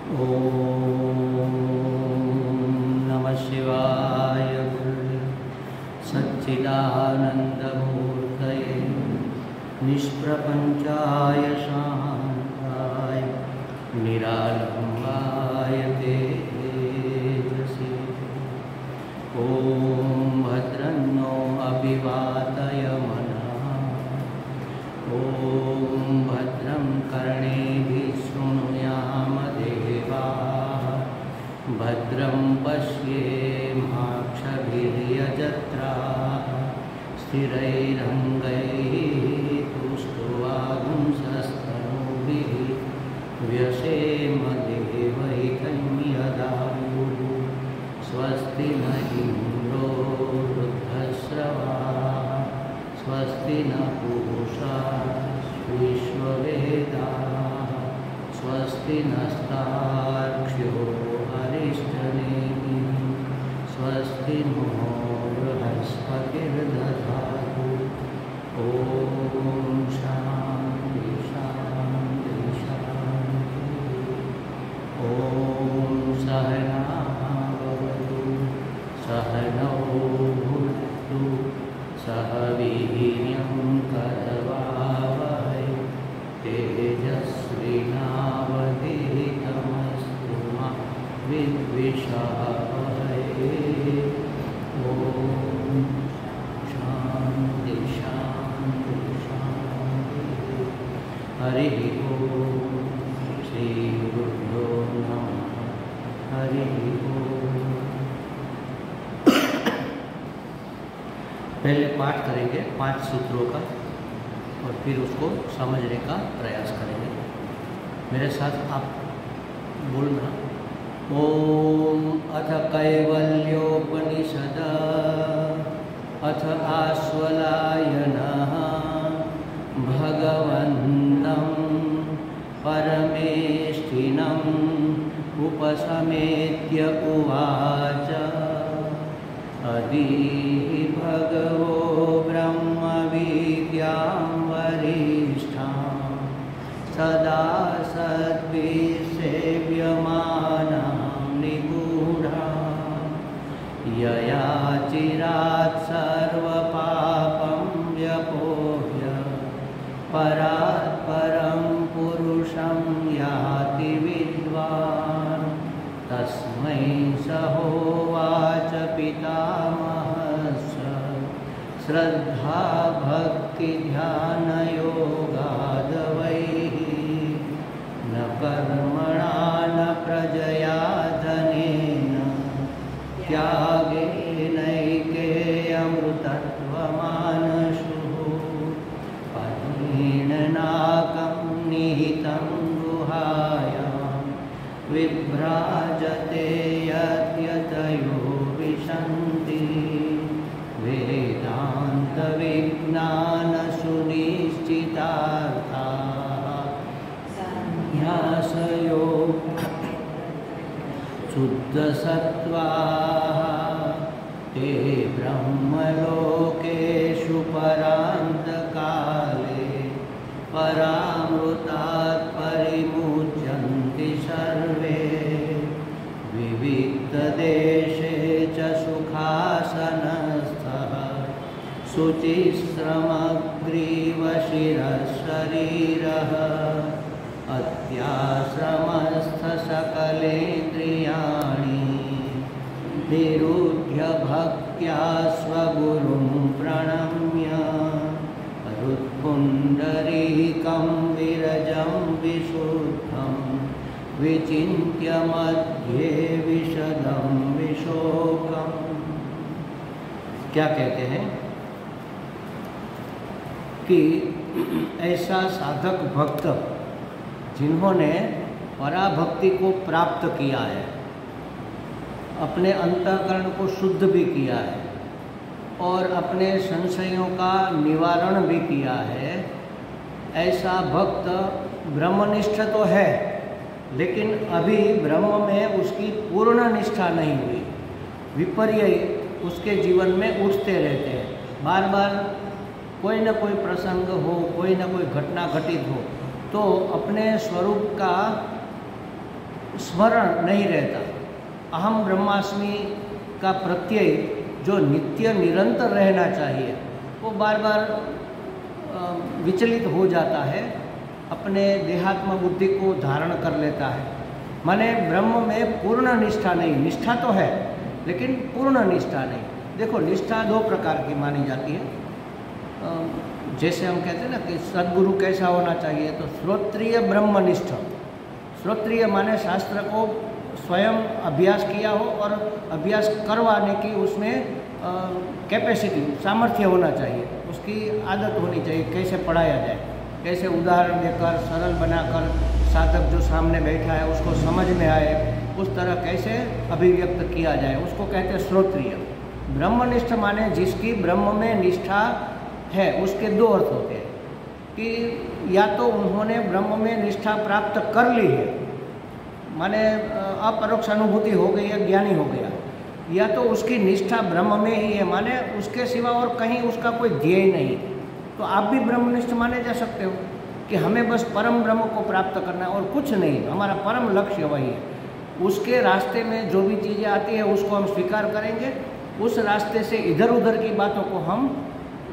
ओम नमः शिवाय सच्चिदानंदमूर्तये निष्प्रपंचाय शांताय निरालंबाय तेजसे। ओम भद्रन्नो अभिवादयमनः। ओम भद्रं कर्णेभिः शृणुयाम देवाः। भद्रं पश्येमाक्षभिर्यजत्राः। स्थिरैरङ्गैः तुष्टुवागुंसस्तनूभिः व्यशेम देवैकन्यदायुः। स्वस्ति न इन्द्रो वृद्धश्रवाः। स्वस्ति न पूषा विश्ववेदाः। स्वस्ति नस्तार्क्ष्यो अरिष्टनेमिः। स्वस्ति नो बृहस्पतिर्दधातु। ॐ शान्ति शान्ति शान्तिः। ॐ सहनावतु सहनौ भुनक्तु सह वीर्यं करवावहै। तेजस्विनावधीतमस्तु मा विद्विषावहै। ॐ शान्ति शान्ति शान्तिः। हरिः ॐ श्रीगुरुभ्यो नमः। हरिः ॐ। पहले पाठ करेंगे 5 सूत्रों का और फिर उसको समझने का प्रयास करेंगे। मेरे साथ आप बोलना। ओम अथ कैवल्योपनिषद अथ आश्वलायनः भगवन्तं परमेष्ठिनम् उपसमेत्य उवाच। अदीहि भगवो ब्रह्मविद्यां वरिष्ठां सदा सद्भिर्सेव्यमानां निगूढां। यया चिरात् सर्वपापं व्यपोह्य परात् परं पुरुषं याति विद्वान्। तस्मै स होवाच पितामहस्य श्रद्धा भक्ति ध्यानयोगादवैः। न कर्मणा न प्रजया धनेन त्यागेनैकेयमृतत्वमानशुः। पदेन नाकं निहितं गुहायां विभ्राजते यद्यतयो विशन्ति। वेदान्तविज्ञानसुनिश्चितार्थाः संन्यासयो शुद्धसत्त्वाः। ते ब्रह्मलोकेषु परान्तकाले परामृतात् परिमुच्यन्ति सर्वे। विविक्तदेशे च सुखासनस्थः शुचिश्रमग्रीवशिरःशरीरः। अत्याश्रमस्थसकलेन्द्रियाणि निरुध्य भक्त्या स्वगुरुं प्रणम्य। हृत्पुण्डरीकं विरजं विशुद्धं विचिन्त्य मध्ये विशदं विशोकम्। क्या कहते हैं कि ऐसा साधक भक्त जिन्होंने पराभक्ति को प्राप्त किया है, अपने अंतःकरण को शुद्ध भी किया है और अपने संशयों का निवारण भी किया है, ऐसा भक्त ब्रह्मनिष्ठ तो है लेकिन अभी ब्रह्म में उसकी पूर्ण निष्ठा नहीं हुई। विपर्य उसके जीवन में उठते रहते हैं। बार बार कोई न कोई प्रसंग हो, कोई न कोई घटना घटित हो तो अपने स्वरूप का स्मरण नहीं रहता। अहम ब्रह्मास्मि का प्रत्यय जो नित्य निरंतर रहना चाहिए वो बार बार विचलित हो जाता है, अपने देहात्म बुद्धि को धारण कर लेता है। माने ब्रह्म में पूर्ण निष्ठा नहीं, निष्ठा तो है लेकिन पूर्ण निष्ठा नहीं। देखो, निष्ठा दो प्रकार की मानी जाती है। जैसे हम कहते हैं ना कि सद्गुरु कैसा होना चाहिए, तो श्रोत्रिय ब्रह्मनिष्ठ। श्रोत्रिय माने शास्त्र को स्वयं अभ्यास किया हो और अभ्यास करवाने की उसमें कैपेसिटी, सामर्थ्य होना चाहिए, उसकी आदत होनी चाहिए। कैसे पढ़ाया जाए, कैसे उदाहरण देकर सरल बनाकर साधक जो सामने बैठा है उसको समझ में आए, उस तरह कैसे अभिव्यक्त किया जाए, उसको कहते हैं श्रोत्रिय। ब्रह्मनिष्ठ माने जिसकी ब्रह्म में निष्ठा है। उसके दो अर्थ होते हैं कि या तो उन्होंने ब्रह्म में निष्ठा प्राप्त कर ली है, माने अपरोक्ष अनुभूति हो गई है, ज्ञानी हो गया, या तो उसकी निष्ठा ब्रह्म में ही है, माने उसके सिवा और कहीं उसका कोई ध्येय नहीं। तो आप भी ब्रह्मनिष्ठ माने जा सकते हो कि हमें बस परम ब्रह्म को प्राप्त करना है और कुछ नहीं, हमारा परम लक्ष्य वही है। उसके रास्ते में जो भी चीज़ें आती है उसको हम स्वीकार करेंगे, उस रास्ते से इधर उधर की बातों को हम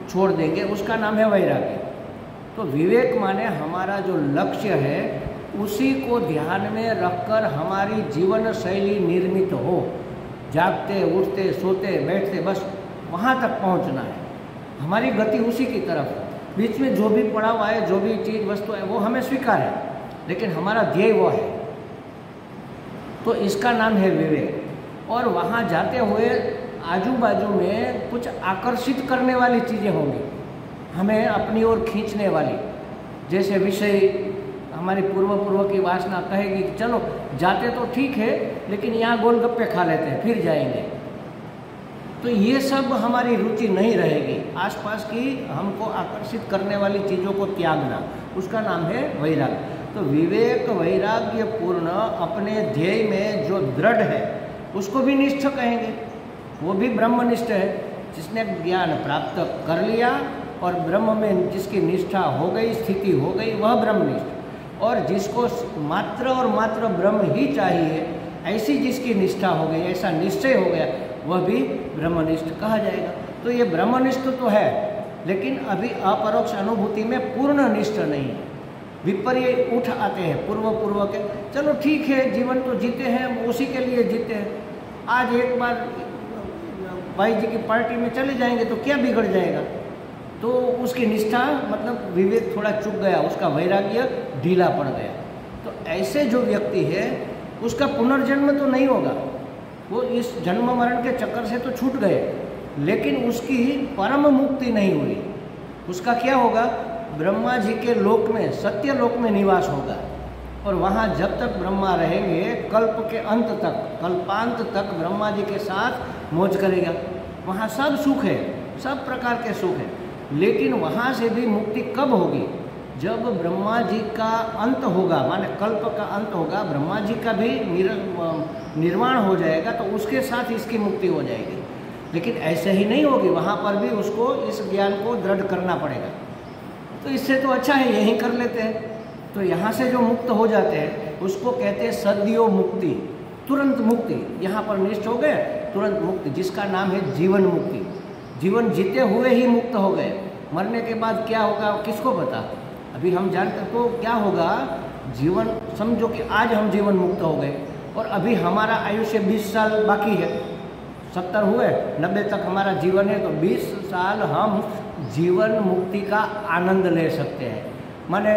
छोड़ देंगे, उसका नाम है वैराग्य। तो विवेक माने हमारा जो लक्ष्य है उसी को ध्यान में रखकर हमारी जीवन शैली निर्मित हो। जागते, उठते, सोते, बैठते, बस वहाँ तक पहुँचना है, हमारी गति उसी की तरफ है। बीच में जो भी पड़ा हुआ है, जो भी चीज़ वस्तु है वो हमें स्वीकार है, लेकिन हमारा ध्येय वो है। तो इसका नाम है विवेक। और वहाँ जाते हुए आजू बाजू में कुछ आकर्षित करने वाली चीज़ें होंगी, हमें अपनी ओर खींचने वाली। जैसे विषय, हमारी पूर्व की वासना कहेगी कि चलो जाते तो ठीक है लेकिन यहाँ गोलगप्पे खा लेते हैं, फिर जाएंगे। तो ये सब हमारी रुचि नहीं रहेगी। आसपास की हमको आकर्षित करने वाली चीज़ों को त्यागना, उसका नाम है वैराग्य। तो विवेक वैराग्य पूर्ण अपने ध्येय में जो दृढ़ है उसको भी निष्ठ कहेंगे, वो भी ब्रह्मनिष्ठ है। जिसने ज्ञान प्राप्त कर लिया और ब्रह्म में जिसकी निष्ठा हो गई, स्थिति हो गई, वह ब्रह्मनिष्ठ। और जिसको मात्र और मात्र ब्रह्म ही चाहिए, ऐसी जिसकी निष्ठा हो गई, ऐसा निश्चय हो गया, वह भी ब्रह्मनिष्ठ कहा जाएगा। तो ये ब्रह्मनिष्ठ तो है लेकिन अभी अपरोक्ष अनुभूति में पूर्ण निष्ठ नहीं है। विपर्य उठ आते हैं पूर्व के, चलो ठीक है, जीवन तो जीते हैं, उसी के लिए जीते हैं। आज एक बार भाई जी की पार्टी में चले जाएंगे तो क्या बिगड़ जाएगा। तो उसकी निष्ठा मतलब विवेक थोड़ा चूक गया, उसका वैराग्य ढीला पड़ गया। तो ऐसे जो व्यक्ति है उसका पुनर्जन्म तो नहीं होगा, वो इस जन्म मरण के चक्कर से तो छूट गए, लेकिन उसकी परम मुक्ति नहीं हुई। उसका क्या होगा, ब्रह्मा जी के लोक में, सत्य लोक में निवास होगा। और वहाँ जब तक ब्रह्मा रहेंगे, कल्प के अंत तक, कल्पांत तक ब्रह्मा जी के साथ मौज करेगा। वहाँ सब सुख है, सब प्रकार के सुख है। लेकिन वहाँ से भी मुक्ति कब होगी, जब ब्रह्मा जी का अंत होगा, माने कल्प का अंत होगा, ब्रह्मा जी का भी निर्वाण हो जाएगा, तो उसके साथ इसकी मुक्ति हो जाएगी। लेकिन ऐसे ही नहीं होगी, वहाँ पर भी उसको इस ज्ञान को दृढ़ करना पड़ेगा। तो इससे तो अच्छा है यहीं कर लेते हैं। तो यहाँ से जो मुक्त हो जाते हैं उसको कहते हैं सद्यो मुक्ति, तुरंत मुक्ति। यहाँ पर निष्ठ हो गए, तुरंत मुक्ति, जिसका नाम है जीवन मुक्ति। जीवन जीते हुए ही मुक्त हो गए, मरने के बाद क्या होगा किसको पता। अभी हम जानते तो क्या होगा, जीवन समझो कि आज हम जीवन मुक्त हो गए और अभी हमारा आयुष्य 20 साल बाकी है, 70 हुए, 90 तक हमारा जीवन है, तो 20 साल हम जीवन मुक्ति का आनंद ले सकते हैं। माने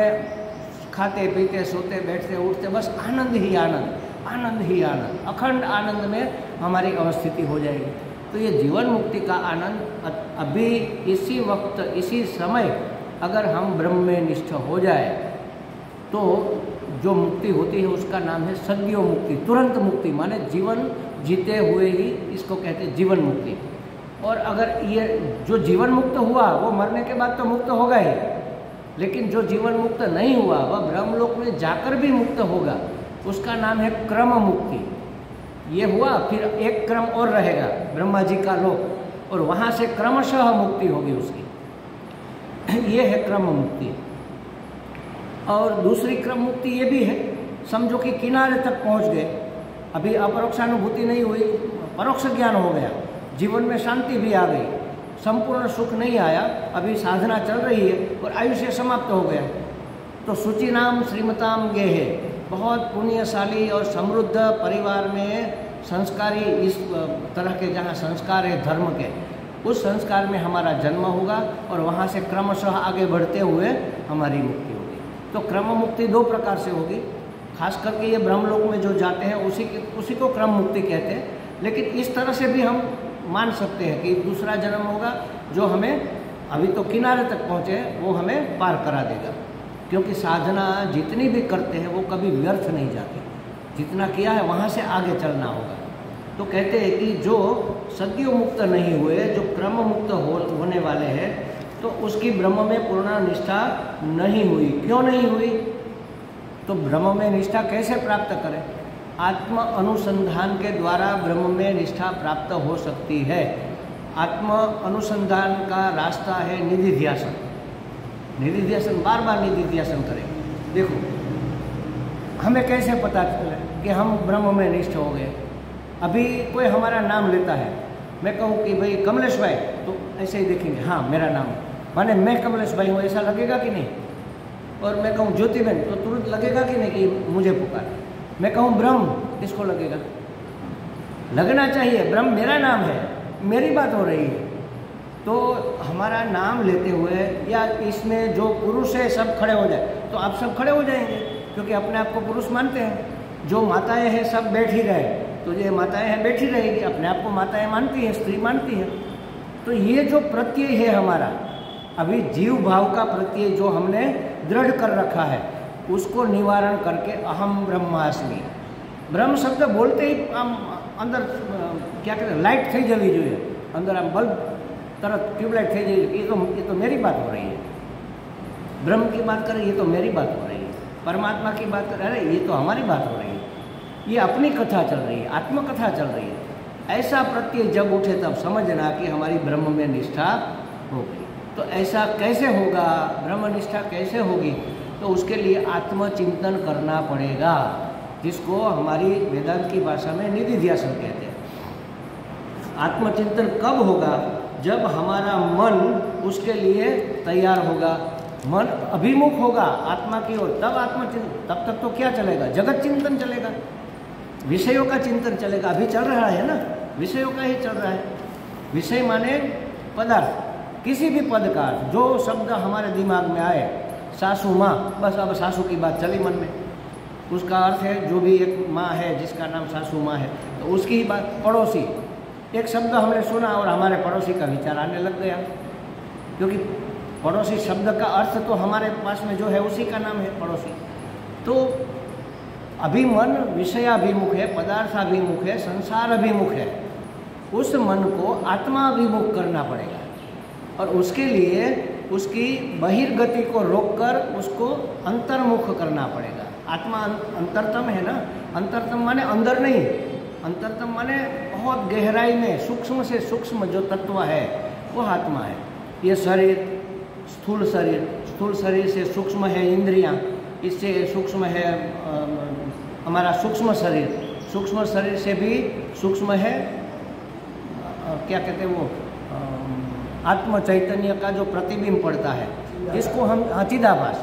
खाते पीते सोते बैठते उठते बस आनंद ही आनंद, आनंद ही आनंद, अखंड आनंद में हमारी अवस्थिति हो जाएगी। तो ये जीवन मुक्ति का आनंद अभी इसी वक्त इसी समय अगर हम ब्रह्म में निष्ठ हो जाए तो जो मुक्ति होती है उसका नाम है सद्यो मुक्ति, तुरंत मुक्ति। माने जीवन जीते हुए ही इसको कहते हैं जीवन मुक्ति। और अगर ये जो जीवन मुक्त हुआ वो मरने के बाद तो मुक्त होगा ही, लेकिन जो जीवन मुक्त नहीं हुआ वह ब्रह्मलोक में जाकर भी मुक्त होगा, उसका नाम है क्रम मुक्ति। ये हुआ, फिर एक क्रम और रहेगा ब्रह्मा जी का लोक, और वहाँ से क्रमशः मुक्ति होगी उसकी। ये है क्रम मुक्ति। और दूसरी क्रम मुक्ति ये भी है, समझो कि किनारे तक पहुंच गए, अभी अपरोक्षानुभूति नहीं हुई, परोक्ष ज्ञान हो गया, जीवन में शांति भी आ गई, संपूर्ण सुख नहीं आया, अभी साधना चल रही है और आयुष्य समाप्त हो गया, तो शुचिनाम श्रीमताम गेहे, बहुत पुण्यशाली और समृद्ध परिवार में संस्कारी, इस तरह के जहाँ संस्कार है धर्म के, उस संस्कार में हमारा जन्म होगा और वहाँ से क्रमशः आगे बढ़ते हुए हमारी मुक्ति होगी। तो क्रम मुक्ति दो प्रकार से होगी, खास करके ये ब्रह्मलोक में जो जाते हैं उसी को क्रम मुक्ति कहते हैं, लेकिन इस तरह से भी हम मान सकते हैं कि दूसरा जन्म होगा जो हमें, अभी तो किनारे तक पहुँचे हैं, वो हमें पार करा देगा, क्योंकि साधना जितनी भी करते हैं वो कभी व्यर्थ नहीं जाती, जितना किया है वहाँ से आगे चलना होगा। तो कहते हैं कि जो सद्यो मुक्त नहीं हुए, जो क्रम मुक्त होने वाले हैं, तो उसकी ब्रह्म में पूर्ण निष्ठा नहीं हुई। क्यों नहीं हुई? तो ब्रह्म में निष्ठा कैसे प्राप्त करें? आत्म अनुसंधान के द्वारा ब्रह्म में निष्ठा प्राप्त हो सकती है। आत्म अनुसंधान का रास्ता है निधिध्यासन। निधिध्यासन, बार बार निधिध्यासन करें। देखो, हमें कैसे पता चले कि हम ब्रह्म में निष्ठ हो गए? अभी कोई हमारा नाम लेता है, मैं कहूँ कि भाई कमलेश भाई, तो ऐसे ही देखेंगे, हाँ मेरा नाम, माने मैं कमलेश भाई हूँ, ऐसा लगेगा कि नहीं? और मैं कहूँ ज्योतिबेन, तो तुरंत लगेगा कि नहीं कि मुझे पुकार? मैं कहूँ ब्रह्म, किसको लगेगा? लगना चाहिए, ब्रह्म मेरा नाम है, मेरी बात हो रही है। तो हमारा नाम लेते हुए या इसमें जो पुरुष है सब खड़े हो जाए, तो आप सब खड़े हो जाएंगे, क्योंकि अपने आप को पुरुष मानते हैं। जो माताएं हैं सब बैठी रहे, तो ये माताएं हैं बैठी रहेगी, अपने आप को माताएं मानती हैं, स्त्री मानती है। तो ये जो प्रत्यय है हमारा, अभी जीव भाव का प्रत्यय जो हमने दृढ़ कर रखा है, उसको निवारण करके अहम ब्रह्मास्मि, ब्रह्म शब्द बोलते ही आम अंदर क्या कहते हैं, लाइट થઈ જવી જોઈએ, अंदर आम बल्ब तरत ट्यूबलाइट થઈ जाएगी। ये तो मेरी बात हो रही है। ब्रह्म की बात करें, ये तो मेरी बात हो रही है। परमात्मा की बात करें, अरे ये तो हमारी बात हो रही है। ये अपनी कथा चल रही है, आत्मकथा चल रही है। ऐसा प्रत्यय जब उठे तब समझना कि हमारी ब्रह्म में निष्ठा हो गई। तो ऐसा कैसे होगा, ब्रह्म निष्ठा कैसे होगी? तो उसके लिए आत्मचिंतन करना पड़ेगा, जिसको हमारी वेदांत की भाषा में निधिध्यासन कहते हैं। आत्मचिंतन कब होगा? जब हमारा मन उसके लिए तैयार होगा, मन अभिमुख होगा आत्मा की ओर, तब आत्मचिंतन। तब तक तो क्या चलेगा? जगत चिंतन चलेगा, विषयों का चिंतन चलेगा। अभी चल रहा है ना, विषयों का ही चल रहा है। विषय माने पदार्थ, किसी भी पद का जो शब्द हमारे दिमाग में आए, सासू माँ, बस अब सासू की बात चली मन में, उसका अर्थ है जो भी एक माँ है जिसका नाम सासू माँ है, तो उसकी ही बात। पड़ोसी, एक शब्द हमने सुना और हमारे पड़ोसी का विचार आने लग गया, क्योंकि पड़ोसी शब्द का अर्थ तो हमारे पास में जो है उसी का नाम है पड़ोसी। तो अभी मन विषयाभिमुख है, पदार्थाभिमुख है, संसार अभिमुख है। उस मन को आत्माभिमुख करना पड़ेगा, और उसके लिए उसकी बहिर्गति को रोककर उसको अंतर्मुख करना पड़ेगा। आत्मा अंतरतम है ना, अंतरतम माने अंदर नहीं, अंतरतम माने बहुत गहराई में सूक्ष्म से सूक्ष्म जो तत्व है वो आत्मा है। ये शरीर, स्थूल शरीर से सूक्ष्म है इंद्रियां, इससे सूक्ष्म है हमारा सूक्ष्म शरीर से भी सूक्ष्म है क्या कहते हैं वो आत्म चैतन्य का जो प्रतिबिंब पड़ता है, जिसको हम चिदाभास,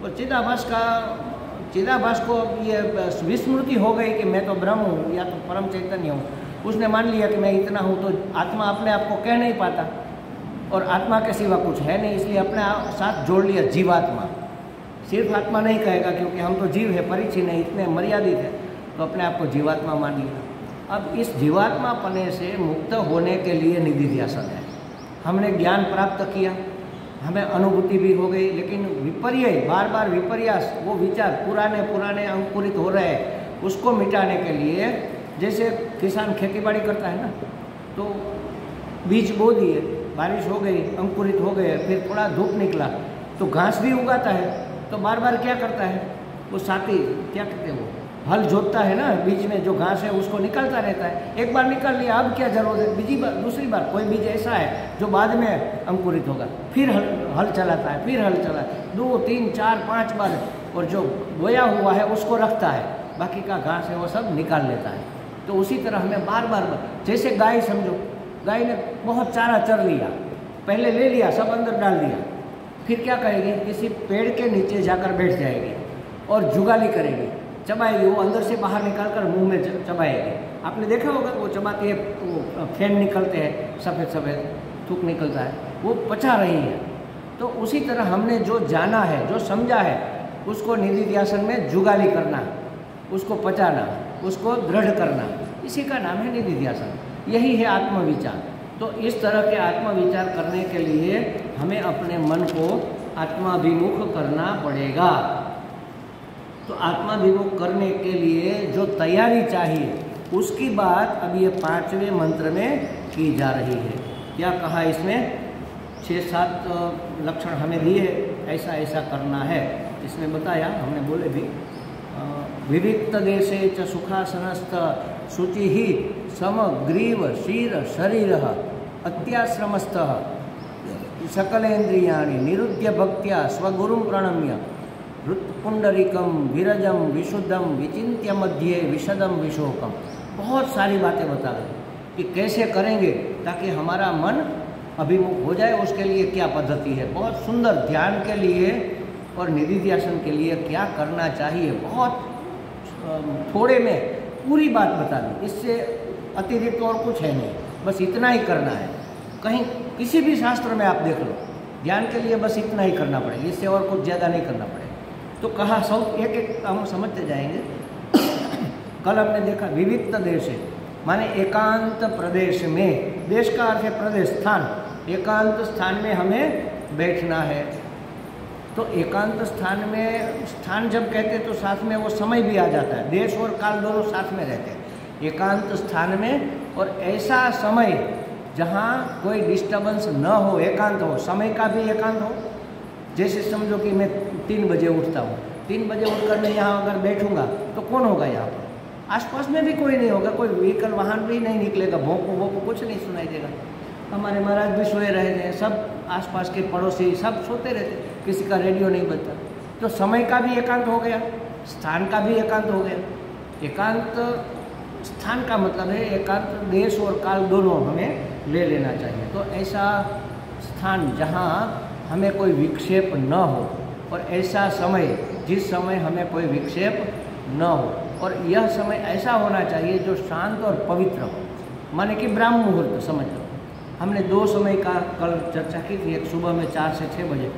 और चिदाभास को ये विस्मृति हो गई कि मैं तो ब्रह्म हूँ या तो परम चैतन्य हूँ। उसने मान लिया कि मैं इतना हूँ, तो आत्मा अपने आप को कह नहीं पाता, और आत्मा के सिवा कुछ है नहीं, इसलिए अपने साथ जोड़ लिया जीवात्मा। सिर्फ आत्मा नहीं कहेगा, क्योंकि हम तो जीव है, परिचिन है, इतने मर्यादित है, तो अपने आप को जीवात्मा मान लिया। अब इस जीवात्मा पने से मुक्त होने के लिए निधिध्यासन है। हमने ज्ञान प्राप्त किया, हमें अनुभूति भी हो गई, लेकिन विपर्य, बार बार विपर्यास, वो विचार पुराने अंकुरित हो रहे हैं, उसको मिटाने के लिए, जैसे किसान खेतीबाड़ी करता है ना, तो बीज बो दिए, बारिश हो गई, अंकुरित हो गए, फिर थोड़ा धूप निकला तो घास भी उगाता है, तो बार बार क्या करता है वो साथी, क्या कहते हैं वो, हल जोतता है ना, बीज में जो घास है उसको निकालता रहता है। एक बार निकाल लिया, अब क्या जरूरत है दूसरी बार कोई बीज ऐसा है जो बाद में अंकुरित होगा, फिर हल चलाता है, फिर हल चलाता है, 2, 3, 4, 5 बार और जो बोया हुआ है उसको रखता है, बाकी का घास है वो सब निकाल लेता है। तो उसी तरह हमें बार बार जैसे गाय समझो, गाय ने बहुत चारा चर लिया, पहले ले लिया, सब अंदर डाल दिया, फिर क्या करेगी, किसी पेड़ के नीचे जाकर बैठ जाएगी और जुगाली करेगी, चबाएगी, वो अंदर से बाहर निकाल कर मुँह में चबाएगी। आपने देखा होगा वो चबाती है, वो फैन निकलते हैं, सफ़ेद सफ़ेद थूक निकलता है, वो पचा रही है। तो उसी तरह हमने जो जाना है, जो समझा है, उसको निधिध्यासन में जुगाली करना, उसको पचाना, उसको दृढ़ करना, इसी का नाम है निधिध्यासन। यही है आत्मविचार। तो इस तरह के आत्मविचार करने के लिए हमें अपने मन को आत्माभिमुख करना पड़ेगा। तो आत्माभिमुख करने के लिए जो तैयारी चाहिए उसकी बात अब ये 5वें मंत्र में की जा रही है। क्या कहा इसमें? 6-7 लक्षण हमें दिए, ऐसा ऐसा करना है। इसमें बताया, हमने बोले भी, विविक्त देशे च सुखासनस्थ शुचि ही समग्रीव शीर शरीर अत्याश्रमस्थ सकलेन्द्रियाणि निरुद्य भक्त्या स्वगुरुं प्रणम्य हृत्पुंडरीकम विरजम विशुद्धम विचिन्त्य मध्ये विशदम विशोकम। बहुत सारी बातें बता रहे कि कैसे करेंगे ताकि हमारा मन अभिमुख हो जाए, उसके लिए क्या पद्धति है। बहुत सुंदर ध्यान के लिए और निधिध्यासन के लिए क्या करना चाहिए, बहुत थोड़े में पूरी बात बता दी। इससे अतिरिक्त और कुछ है नहीं, बस इतना ही करना है। कहीं किसी भी शास्त्र में आप देख लो, ध्यान के लिए बस इतना ही करना पड़ेगा, इससे और कुछ ज़्यादा नहीं करना पड़ेगा। तो कहा, सब एक एक हम समझते जाएंगे। कल हमने देखा विविक्त देश है, माने एकांत प्रदेश में, देश का अर्थ है प्रदेश, स्थान, एकांत स्थान में हमें बैठना है। तो एकांत स्थान में, स्थान जब कहते हैं तो साथ में वो समय भी आ जाता है, देश और काल दोनों साथ में रहते हैं। एकांत स्थान में, और ऐसा समय जहाँ कोई डिस्टर्बेंस न हो, एकांत हो, समय का भी एकांत हो। जैसे समझो कि मैं 3 बजे उठता हूँ, 3 बजे उठकर मैं यहाँ अगर बैठूँगा तो कौन होगा यहाँ पर? आसपास में भी कोई नहीं होगा, कोई व्हीकल वाहन भी नहीं निकलेगा, भोंको कुछ नहीं सुनाई देगा। हमारे महाराज भी सोए रहते हैं, सब आसपास के पड़ोसी सब सोते रहते, किसी का रेडियो नहीं बजता। तो समय का भी एकांत हो गया, स्थान का भी एकांत हो गया। एकांत स्थान का मतलब है एकांत देश और काल दोनों हमें ले लेना चाहिए। तो ऐसा स्थान जहाँ हमें कोई विक्षेप न हो, और ऐसा समय जिस समय हमें कोई विक्षेप न हो, और यह समय ऐसा होना चाहिए जो शांत और पवित्र हो, माने कि ब्राह्म मुहूर्त समझ लो। हमने 2 समय का कल चर्चा की थी, एक सुबह में 4 से 6 बजे,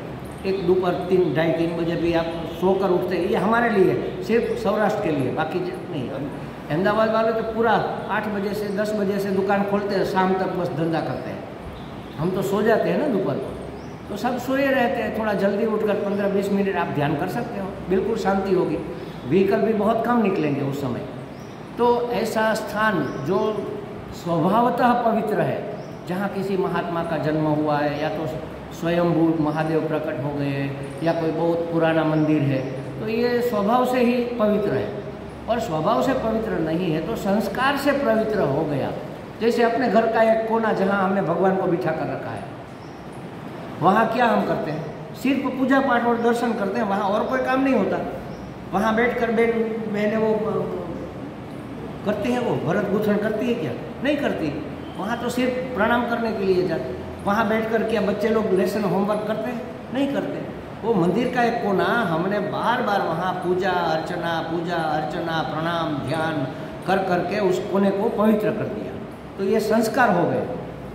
एक दोपहर 3-3:30 बजे भी आप सोकर उठते हैं। ये हमारे लिए सिर्फ सौराष्ट्र के लिए, बाकी नहीं। अहमदाबाद वाले तो पूरा 8 बजे से 10 बजे से दुकान खोलते हैं, शाम तक बस धंधा करते हैं। हम तो सो जाते हैं ना दोपहर को, तो सब सोए रहते हैं। थोड़ा जल्दी उठकर 15-20 मिनट आप ध्यान कर सकते हो, बिल्कुल शांति होगी, व्हीकल भी बहुत कम निकलेंगे उस समय। तो ऐसा स्थान जो स्वभावतः पवित्र है, जहाँ किसी महात्मा का जन्म हुआ है, या तो स्वयंभू महादेव प्रकट हो गए, या कोई बहुत पुराना मंदिर है, तो ये स्वभाव से ही पवित्र है। और स्वभाव से पवित्र नहीं है तो संस्कार से पवित्र हो गया। जैसे अपने घर का एक कोना जहाँ हमने भगवान को बिठा कर रखा है, वहाँ क्या हम करते हैं? सिर्फ पूजा पाठ और दर्शन करते हैं, वहाँ और कोई काम नहीं होता। वहाँ बैठकर बहनें वो करती हैं, वो भरत गुथन करती है क्या? नहीं करती। वहाँ तो सिर्फ प्रणाम करने के लिए जाते। वहाँ बैठकर क्या बच्चे लोग लेसन होमवर्क करते हैं? नहीं करते। वो मंदिर का एक कोना हमने बार बार वहाँ पूजा अर्चना प्रणाम ध्यान कर करके उस कोने को पवित्र कर दिया। तो ये संस्कार हो गए।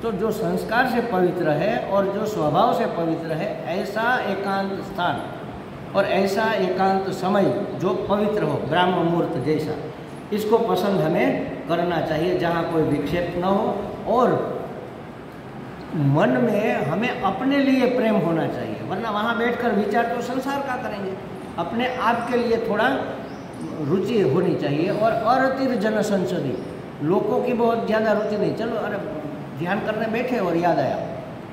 तो जो संस्कार से पवित्र है और जो स्वभाव से पवित्र है, ऐसा एकांत स्थान और ऐसा एकांत समय जो पवित्र हो, ब्राह्म मुहूर्त जैसा, इसको पसंद हमें करना चाहिए, जहाँ कोई विक्षेप न हो। और मन में हमें अपने लिए प्रेम होना चाहिए, वरना वहाँ बैठकर विचार तो संसार का करेंगे। अपने आप के लिए थोड़ा रुचि होनी चाहिए। और अरतिर जन संसदी, लोगों की बहुत ज़्यादा रुचि नहीं। चलो अरे ध्यान करने बैठे और याद आया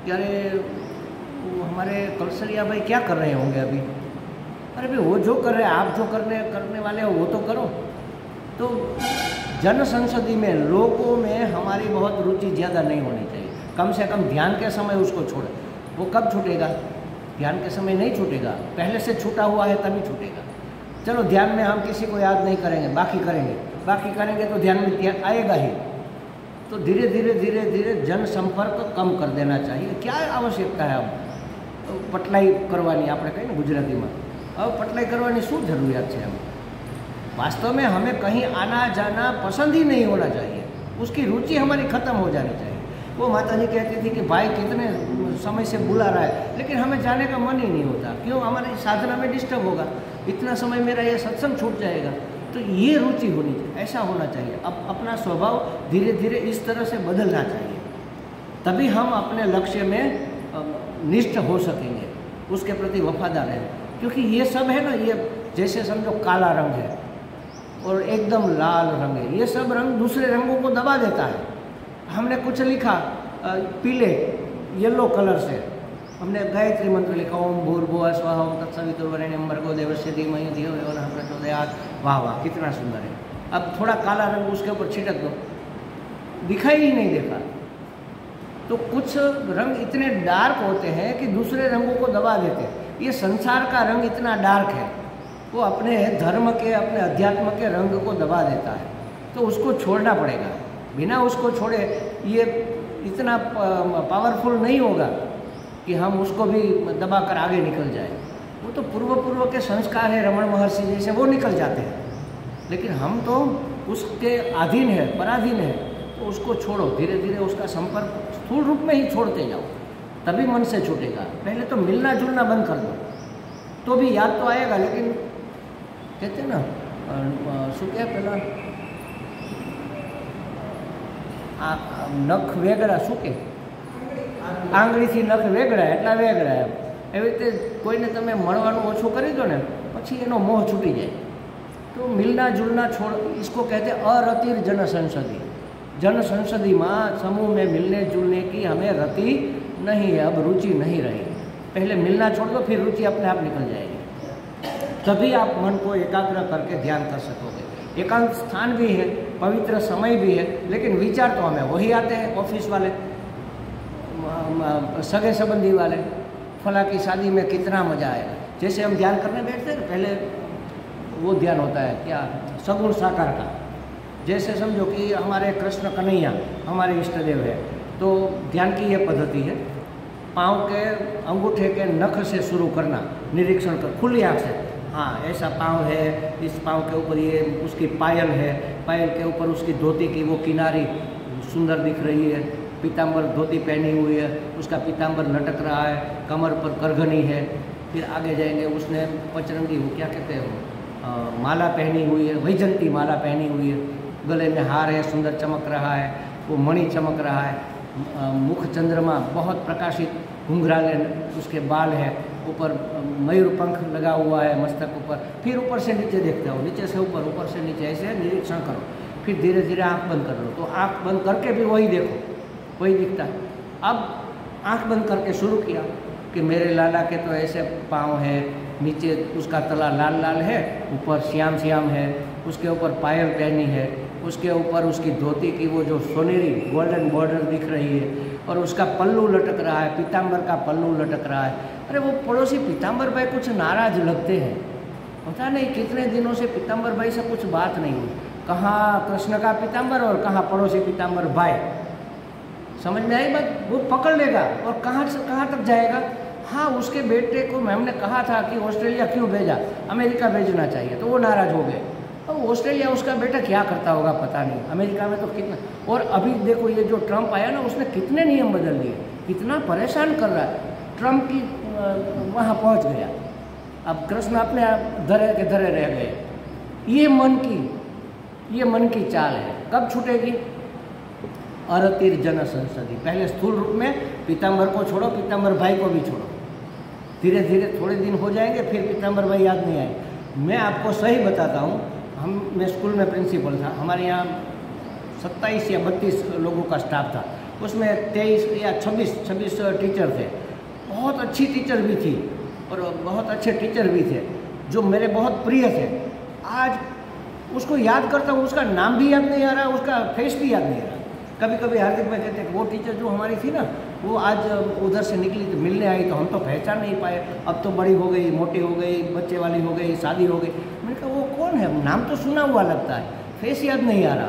कि अरे वो हमारे कलसरिया भाई क्या कर रहे होंगे अभी, अरे भाई वो जो कर रहे हैं, आप जो करने वाले हो वो तो करो। तो जन संसदी में, लोगों में हमारी बहुत रुचि ज़्यादा नहीं होनी चाहिए। कम से कम ध्यान के समय उसको छोड़े। वो कब छूटेगा? ध्यान के समय नहीं छूटेगा, पहले से छूटा हुआ है तभी छूटेगा। चलो ध्यान में हम किसी को याद नहीं करेंगे, बाकी करेंगे तो ध्यान में ध्यान आएगा ही। तो धीरे धीरे जनसंपर्क कम कर देना चाहिए। क्या आवश्यकता है अब पटलाई करवानी, આપણે કહીએ ને ગુજરાતીમાં, अब पटलाई करवानी શું જરૂરિયાત છે? हम वास्तव में हमें कहीं आना जाना पसंद ही नहीं होना चाहिए, उसकी रुचि हमारी ख़त्म हो जानी चाहिए। वो माता जी कहती थी कि भाई कितने समय से बुला रहा है, लेकिन हमें जाने का मन ही नहीं होता। क्यों? हमारी साधना में डिस्टर्ब होगा, इतना समय मेरा ये सत्संग छूट जाएगा। तो ये रुचि होनी चाहिए, ऐसा होना चाहिए। अब अपना स्वभाव धीरे धीरे इस तरह से बदलना चाहिए, तभी हम अपने लक्ष्य में निष्ठ हो सकेंगे, उसके प्रति वफादार हैं। क्योंकि ये सब है ना, ये जैसे समझो काला रंग है और एकदम लाल रंग है, ये सब रंग दूसरे रंगों को दबा देता है। हमने कुछ लिखा पीले येलो कलर से, हमने गायत्री मंत्र लिखा, ओम भूर्भुवः स्वः ओम तत्सवितुर्वरेण्यं भर्गो देवस्य धीमहि धियो यो नः प्रचोदयात्। वाह वाह, कितना सुंदर है। अब थोड़ा काला रंग उसके ऊपर छिड़क दो, दिखाई ही नहीं देता। तो कुछ रंग इतने डार्क होते हैं कि दूसरे रंगों को दबा देते हैं। ये संसार का रंग इतना डार्क है, वो अपने धर्म के, अपने अध्यात्म के रंग को दबा देता है। तो उसको छोड़ना पड़ेगा, बिना उसको छोड़े ये इतना पावरफुल नहीं होगा कि हम उसको भी दबा कर आगे निकल जाए। वो तो पूर्व के संस्कार है, रमण महर्षि जैसे वो निकल जाते हैं, लेकिन हम तो उसके अधीन है, पराधीन है। तो उसको छोड़ो, धीरे धीरे उसका संपर्क स्थूल रूप में ही छोड़ते जाओ, तभी मन से छूटेगा। पहले तो मिलना जुलना बंद कर दो, तो भी याद तो आएगा। लेकिन कहते हैं ना, शू क्या पहला નખ વેગળા, શું કે આંગળીથી નખ વેગળા એટલા વેગળા એમ। એવી રીતે કોઈને તમે મળવાનું ઓછું કરી દો ને, પછી એનો મોહ છૂટી જાય। तो मिलना जुलना छोड़, इसको कहते हैं अरतिर जन संसदी। जन संसदी में समूह में मिलने जुलने की हमें रति नहीं है, अब रुचि नहीं रही। पहले मिलना छोड़ दो, फिर रुचि अपने आप निकल जाएगी, तभी आप मन को एकाग्र करके ध्यान कर सकोगे। एकांत स्थान भी है, पवित्र समय भी है, लेकिन विचार तो हमें वही आते हैं, ऑफिस वाले, सगे संबंधी वाले, फला की शादी में कितना मज़ा आएगा। जैसे हम ध्यान करने बैठते हैं, पहले वो ध्यान होता है क्या, सगुण साकार का। जैसे समझो कि हमारे कृष्ण कन्हैया हमारे इष्ट देव है, तो ध्यान की ये पद्धति है, पाँव के अंगूठे के नख से शुरू करना, निरीक्षण कर खुली आँख से। हाँ, ऐसा पाँव है, इस पाँव के ऊपर ये उसकी पायल है, पायल के ऊपर उसकी धोती की वो किनारी सुंदर दिख रही है, पीताम्बर धोती पहनी हुई है, उसका पीताम्बर लटक रहा है, कमर पर करघनी है। फिर आगे जाएंगे, उसने पचरंगी, वो क्या कहते हैं, माला पहनी हुई है, वैजंती माला पहनी हुई है, गले में हार है, सुंदर चमक रहा है, वो मणि चमक रहा है, मुख चंद्रमा बहुत प्रकाशित, घुंघराले उसके बाल है, ऊपर मयूर पंख लगा हुआ है मस्तक ऊपर। फिर ऊपर से नीचे देखते हो, नीचे से ऊपर, ऊपर से नीचे, ऐसे निरीक्षण करो। फिर धीरे धीरे आँख बंद कर लो, तो आँख बंद करके भी वही देखो, वही दिखता है। अब आँख बंद करके शुरू किया कि मेरे लाला के तो ऐसे पाँव है, नीचे उसका तला लाल लाल है, ऊपर श्याम श्याम है, उसके ऊपर पायल पहनी है, उसके ऊपर उसकी धोती की वो जो सोनेरी गोल्डन बॉर्डर दिख रही है, और उसका पल्लू लटक रहा है, पीताम्बर का पल्लू लटक रहा है। अरे वो पड़ोसी पीताम्बर भाई कुछ नाराज लगते हैं, पता नहीं कितने दिनों से पीताम्बर भाई से कुछ बात नहीं हुई। कहाँ कृष्ण का पीताम्बर और कहाँ पड़ोसी पीताम्बर भाई, समझ में आई बात? वो पकड़ लेगा और कहाँ से कहाँ तक जाएगा। हाँ, उसके बेटे को मैम ने कहा था कि ऑस्ट्रेलिया क्यों भेजा, अमेरिका भेजना चाहिए, तो वो नाराज हो गए। अब ऑस्ट्रेलिया उसका बेटा क्या करता होगा पता नहीं, अमेरिका में तो कितना। और अभी देखो ये जो ट्रंप आया ना, उसने कितने नियम बदल दिए, कितना परेशान कर रहा है। ट्रंप की वहाँ पहुँच गया, अब कृष्ण अपने धरे के धरे रह गए। ये मन की चाल है, कब छूटेगी? अरतिर जन संसदी। पहले स्थूल रूप में पीताम्बर को छोड़ो, पीताम्बर भाई को भी छोड़ो, धीरे धीरे थोड़े दिन हो जाएंगे, फिर पीताम्बर भाई याद नहीं आएंगे। मैं आपको सही बताता हूँ, मैं स्कूल में प्रिंसिपल था, हमारे यहाँ 27 या 32 लोगों का स्टाफ था, उसमें 23 या 26 टीचर थे। बहुत अच्छी टीचर भी थी और बहुत अच्छे टीचर भी थे जो मेरे बहुत प्रिय थे। आज उसको याद करता हूँ, उसका नाम भी याद नहीं आ रहा, उसका फेस भी याद नहीं आ रहा। कभी कभी हार्दिक भाई कहते हैं वो टीचर जो हमारी थी ना, वो आज उधर से निकली तो मिलने आई, तो हम तो पहचान नहीं पाए, अब तो बड़ी हो गई, मोटी हो गई, बच्चे वाली हो गई, शादी हो गई। मैंने कहा वो कौन है, नाम तो सुना हुआ लगता है, फेस याद नहीं आ रहा।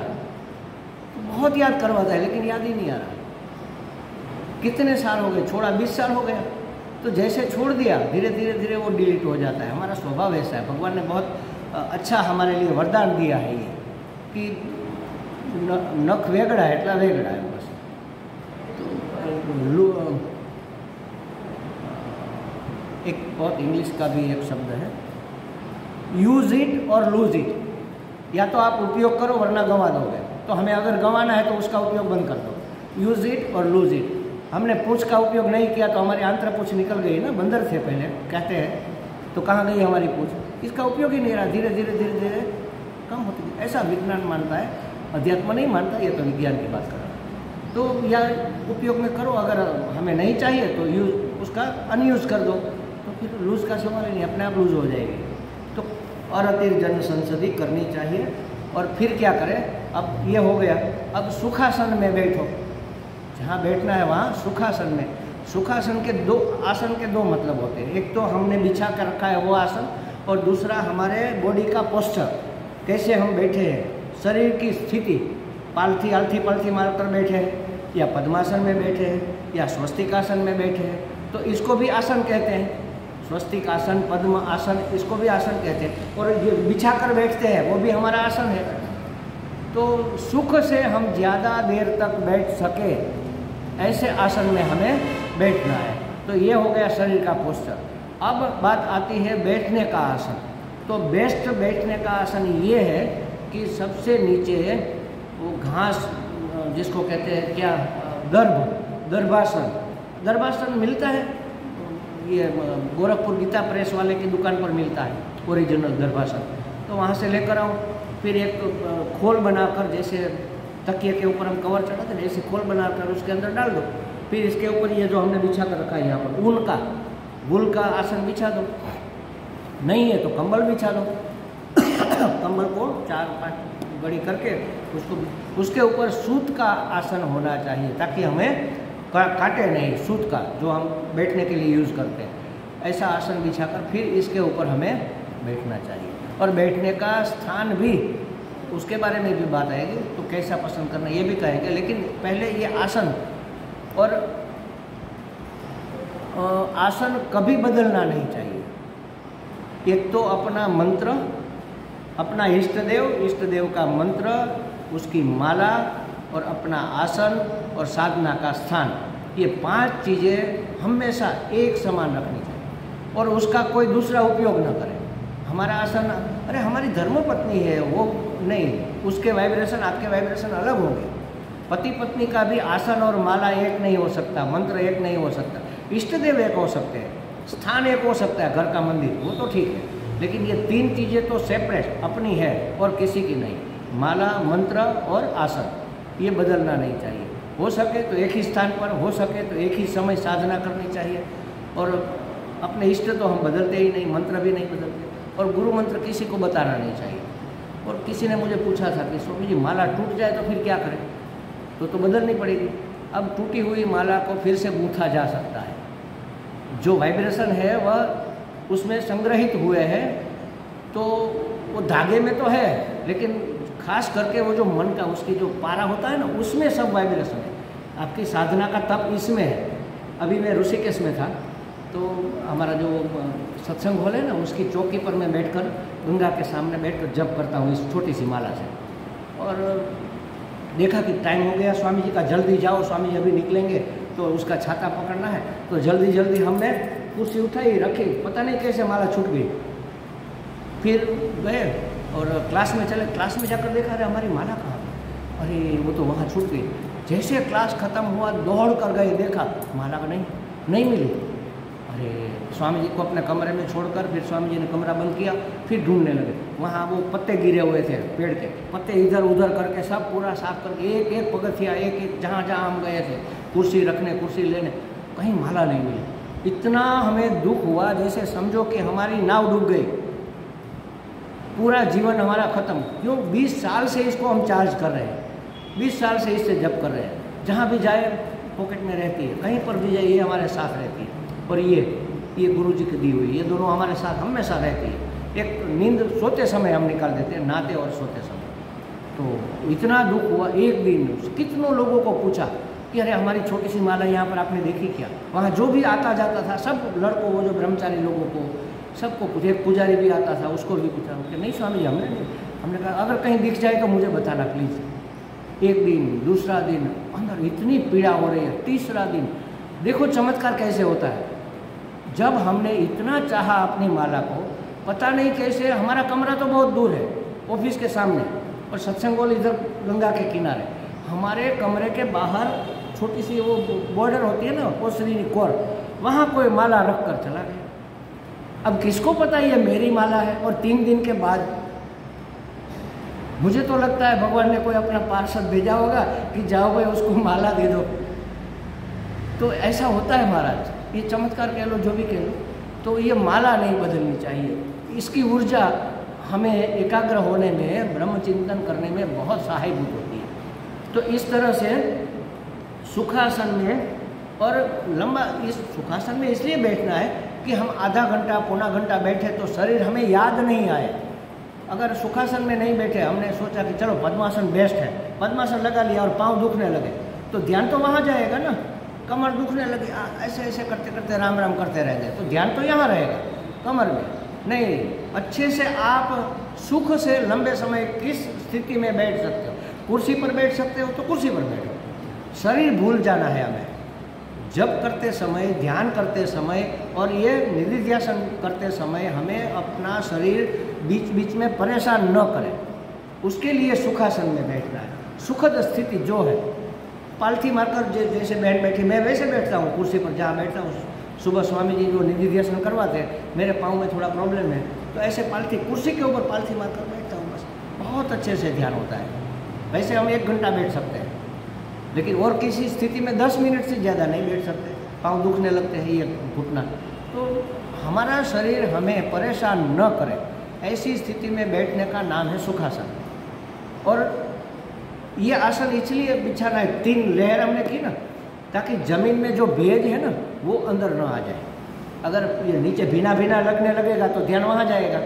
तो बहुत याद करवाता है लेकिन याद ही नहीं आ रहा। कितने साल हो गए, छोड़ा 20 साल हो गया। तो जैसे छोड़ दिया धीरे धीरे धीरे वो डिलीट हो जाता है। हमारा स्वभाव ऐसा है। भगवान ने बहुत अच्छा हमारे लिए वरदान दिया है ये कि नख वेगड़ा है એટલા વેગડા है बस। तो एक बहुत इंग्लिश का भी एक शब्द है, यूज इट और लूज इट। या तो आप उपयोग करो वरना गंवा दोगे। तो हमें अगर गंवाना है तो उसका उपयोग बंद कर दो। यूज इट और लूज इट। हमने पूंछ का उपयोग नहीं किया तो हमारी आंतरा पूंछ निकल गई ना, बंदर थे पहले कहते हैं, तो कहाँ गई हमारी पूंछ? इसका उपयोग ही नहीं रहा, धीरे धीरे धीरे धीरे कम होती गई। ऐसा विज्ञान मानता है, अध्यात्म नहीं मानता, ये तो विज्ञान की बात कर रहा है। तो या उपयोग में करो, अगर हमें नहीं चाहिए तो यूज उसका अनयूज कर दो, तो फिर लूज का सवाल ही नहीं, अपने आप लूज हो जाएगी। तो अरतिर जन संसदी करनी चाहिए। और फिर क्या करें, अब ये हो गया, अब सुखासन में बैठो। जहाँ बैठना है वहाँ सुखासन में। सुखासन के दो आसन के दो मतलब होते हैं। एक तो हमने बिछा कर रखा है वो आसन, और दूसरा हमारे बॉडी का पोस्चर, कैसे हम बैठे हैं, शरीर की स्थिति, पालथी आलथी पलथी मारकर बैठे हैं, या पद्मासन में बैठे हैं, या स्वस्तिक आसन में बैठे हैं, तो इसको भी आसन कहते हैं। स्वस्तिक आसन, पद्म आसन, इसको भी आसन कहते हैं। और ये बिछा कर बैठते हैं वो भी हमारा आसन है। तो सुख से हम ज़्यादा देर तक बैठ सके ऐसे आसन में हमें बैठना है। तो ये हो गया शरीर का पोस्चर। अब बात आती है बैठने का आसन। तो बेस्ट बैठने का आसन ये है कि सबसे नीचे वो घास जिसको कहते हैं क्या, गर्भासन। गर्भासन मिलता है, ये गोरखपुर गीता प्रेस वाले की दुकान पर मिलता है ओरिजिनल गर्भासन। तो वहाँ से लेकर आओ, फिर एक खोल बनाकर, जैसे तकिए के ऊपर हम कवर चढ़ाते हैं, ऐसे खोल बनाकर उसके अंदर डाल दो। फिर इसके ऊपर ये जो हमने बिछा कर रखा है यहाँ पर वूल का आसन बिछा दो। नहीं है तो कंबल बिछा दो। कंबल को 4-5 बड़ी करके उसके ऊपर सूत का आसन होना चाहिए, ताकि हमें काटे नहीं, सूत का जो हम बैठने के लिए यूज़ करते हैं। ऐसा आसन बिछाकर फिर इसके ऊपर हमें बैठना चाहिए। और बैठने का स्थान भी, उसके बारे में भी बात आएगी, तो कैसा पसंद करना ये भी कहेंगे। लेकिन पहले ये आसन, और आसन कभी बदलना नहीं चाहिए। एक तो अपना मंत्र, अपना इष्ट देव का मंत्र, उसकी माला, और अपना आसन और साधना का स्थान, ये 5 चीज़ें हमेशा एक समान रखनी चाहिए। और उसका कोई दूसरा उपयोग न करें। हमारा आसन, अरे हमारी धर्मपत्नी है वो नहीं, उसके वाइब्रेशन आपके वाइब्रेशन अलग होंगे। पति पत्नी का भी आसन और माला एक नहीं हो सकता, मंत्र एक नहीं हो सकता, इष्ट देव एक हो सकते हैं, स्थान एक हो सकता है, घर का मंदिर, वो तो ठीक है। लेकिन ये 3 चीज़ें तो सेपरेट अपनी है और किसी की नहीं। माला, मंत्र और आसन, ये बदलना नहीं चाहिए। हो सके तो एक ही स्थान पर, हो सके तो एक ही समय साधना करनी चाहिए। और अपने इष्ट तो हम बदलते ही नहीं, मंत्र भी नहीं बदलते, और गुरु मंत्र किसी को बताना नहीं चाहिए। और किसी ने मुझे पूछा था कि स्वामी जी माला टूट जाए तो फिर क्या करें? तो बदलनी पड़ेगी। अब टूटी हुई माला को फिर से गूंथा जा सकता है। जो वाइब्रेशन है वह उसमें संग्रहित हुए हैं, तो वो धागे में तो है, लेकिन खास करके वो जो मन का, उसकी जो पारा होता है ना, उसमें सब वाइब्रेशन है। आपकी साधना का तप इसमें है। अभी मैं ऋषिकेश में था, तो हमारा जो सत्संग हॉल है ना, उसकी चौकी पर मैं बैठकर गंगा के सामने बैठकर जप करता हूँ इस छोटी सी माला से। और देखा कि टाइम हो गया स्वामी जी का, जल्दी जाओ, स्वामी जी अभी निकलेंगे, तो उसका छाता पकड़ना है। तो जल्दी जल्दी हमने कुर्सी उठाई, रखी, पता नहीं कैसे माला छूट गई। फिर गए और क्लास में चले। क्लास में जाकर देखा, अरे हमारी माला कहाँ? अरे वो तो वहाँ छूट गई। जैसे क्लास ख़त्म हुआ दौड़ कर गए, देखा माला का नहीं मिली। अरे स्वामी जी को अपने कमरे में छोड़कर फिर स्वामी जी ने कमरा बंद किया, फिर ढूंढने लगे। वहाँ वो पत्ते गिरे हुए थे पेड़ के, पत्ते इधर उधर करके सब पूरा साफ करके, एक एक पगथिया, एक एक जहाँ जहाँ हम गए थे कुर्सी रखने, कुर्सी लेने, कहीं माला नहीं मिली। इतना हमें दुख हुआ, जैसे समझो कि हमारी नाव डूब गई, पूरा जीवन हमारा खत्म। क्यों? 20 साल से इसको हम चार्ज कर रहे हैं, 20 साल से इससे जप कर रहे हैं। जहाँ भी जाए पॉकेट में रहती है, कहीं पर भी जाए ये हमारे साथ रहती है। और ये गुरु जी की दी हुई, ये दोनों हमारे साथ हमेशा रहती है। एक नींद सोते समय हम निकाल देते हैं, नहाते और सोते समय। तो इतना दुख हुआ। एक दिन कितनों लोगों को पूछा कि अरे हमारी छोटी सी माला यहाँ पर आपने देखी क्या? वहाँ जो भी आता जाता था सब लड़कों वो जो ब्रह्मचारी लोगों को सबको पूछे, पुजारी भी आता था उसको भी पूछा कि नहीं स्वामी जी हमने नहीं। हमने कहा अगर कहीं दिख जाए तो मुझे बताना प्लीज़। एक दिन, दूसरा दिन, अंदर इतनी पीड़ा हो रही है। तीसरा दिन, देखो चमत्कार कैसे होता है। जब हमने इतना चाहा अपनी माला को, पता नहीं कैसे, हमारा कमरा तो बहुत दूर है ऑफिस के सामने और सत्संग हॉल इधर गंगा के किनारे, हमारे कमरे के बाहर छोटी सी वो बॉर्डर होती है ना, ओसरी कोर, वहाँ कोई माला रख कर चला गया। अब किसको पता ये मेरी माला है? और 3 दिन के बाद मुझे तो लगता है भगवान ने कोई अपना पार्षद भेजा होगा कि जाओ भाई उसको माला दे दो। तो ऐसा होता है महाराज, ये चमत्कार कह लो जो भी कह लो, तो ये माला नहीं बदलनी चाहिए। इसकी ऊर्जा हमें एकाग्र होने में, ब्रह्म चिंतन करने में बहुत सहायभूत होती है। तो इस तरह से सुखासन में, और लंबा इस सुखासन में इसलिए बैठना है कि हम आधा घंटा पौना घंटा बैठे तो शरीर हमें याद नहीं आए। अगर सुखासन में नहीं बैठे, हमने सोचा कि चलो पद्मासन बेस्ट है, पद्मासन लगा लिया और पाँव दुखने लगे, तो ध्यान तो वहाँ जाएगा ना। कमर दुखने लगे, ऐसे ऐसे करते करते राम राम करते रह गए, तो ध्यान तो यहाँ रहेगा कमर में नहीं। अच्छे से आप सुख से लंबे समय किस स्थिति में बैठ सकते हो? कुर्सी पर बैठ सकते हो तो कुर्सी पर बैठो। शरीर भूल जाना है हमें जब करते समय, ध्यान करते समय और ये निधिध्यासन करते समय हमें अपना शरीर बीच बीच में परेशान न करे, उसके लिए सुखासन में बैठना है। सुखद स्थिति जो है, पालथी मारकर जैसे बहन बैठी, मैं वैसे बैठता हूँ कुर्सी पर जहाँ बैठता हूँ। सुबह स्वामी जी जो निधिध्यासन करवाते हैं, मेरे पाँव में थोड़ा प्रॉब्लम है तो ऐसे पालथी, कुर्सी के ऊपर पालथी मारकर बैठता हूँ, बस बहुत अच्छे से ध्यान होता है। वैसे हम 1 घंटा बैठ सकते हैं, लेकिन और किसी स्थिति में 10 मिनट से ज़्यादा नहीं बैठ सकते, पाँव दुखने लगते हैं, ये घुटना। तो हमारा शरीर हमें परेशान न करे, ऐसी स्थिति में बैठने का नाम है सुखासन। और ये आसन इसलिए बिछाना है, 3 लेयर हमने की ना, ताकि ज़मीन में जो भेज है ना वो अंदर न आ जाए। अगर ये नीचे भीना भीना लगने लगेगा तो ध्यान वहाँ जाएगा।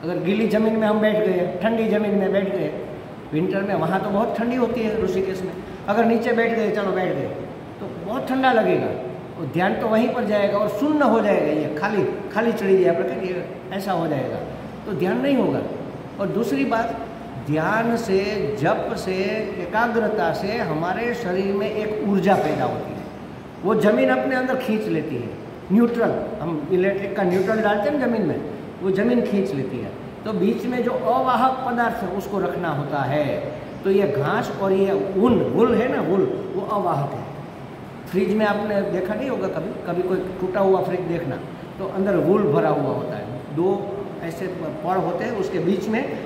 अगर गीली ज़मीन में हम बैठ गए, ठंडी ज़मीन में बैठ गए, विंटर में वहाँ तो बहुत ठंडी होती है ऋषिकेश में, अगर नीचे बैठ गए, चलो बैठ गए, तो बहुत ठंडा लगेगा और ध्यान तो वहीं पर जाएगा और शून्य हो जाएगा। ये खाली खाली चढ़ी जाए प्रकार ये ऐसा हो जाएगा, तो ध्यान नहीं होगा। और दूसरी बात, ध्यान से, जप से, एकाग्रता से हमारे शरीर में एक ऊर्जा पैदा होती है, वो ज़मीन अपने अंदर खींच लेती है। न्यूट्रल, हम इलेक्ट्रिक का न्यूट्रल डालते हैं ज़मीन में, वो ज़मीन खींच लेती है। तो बीच में जो अवाहक पदार्थ है उसको रखना होता है। तो ये घास और ये वुल है ना, वुल, वो अवाहक है। फ्रिज में आपने देखा नहीं होगा कभी, कभी कोई टूटा हुआ फ्रिज देखना, तो अंदर वुल भरा हुआ होता है, 2 ऐसे पड़ होते हैं, उसके बीच में